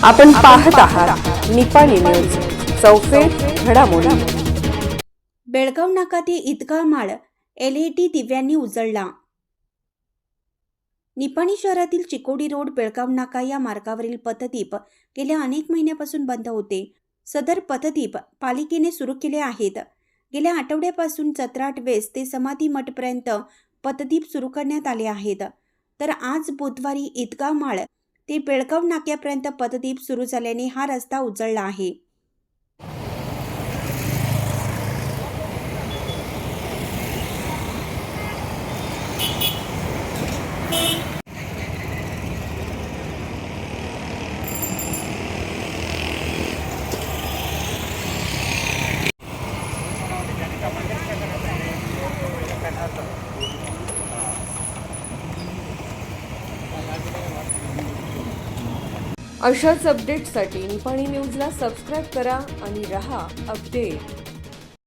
आपण पाहत आहात निपाणी न्यूज, चौफेर घडामोडी। बेळगाव नाका ते ईदगाह माळ LED दिव्यांनी उजळला। निपाणी शहरातील चिकोडी रोड बेळगाव नाका या मार्गावरील पथदीप गेल्या अनेक महिन्यापासून बंद होते। सदर पथदीप पालिकेने सुरू केले आहेत। गेल्या आठवड्यापासून 17 वेस ते समाधी मठपर्यंत पथदीप सुरू करण्यात आले आहेत। तर आज बुधवारी ईदगाह माळ ते बेळगाव नाक्यापर्यंत पथदीप सुरू झाल्याने हा रस्ता उजळला आहे। अशाच अपडेट्ससाठी निपाणी न्यूजला सबस्क्राईब करा आणि रहा अपडेट।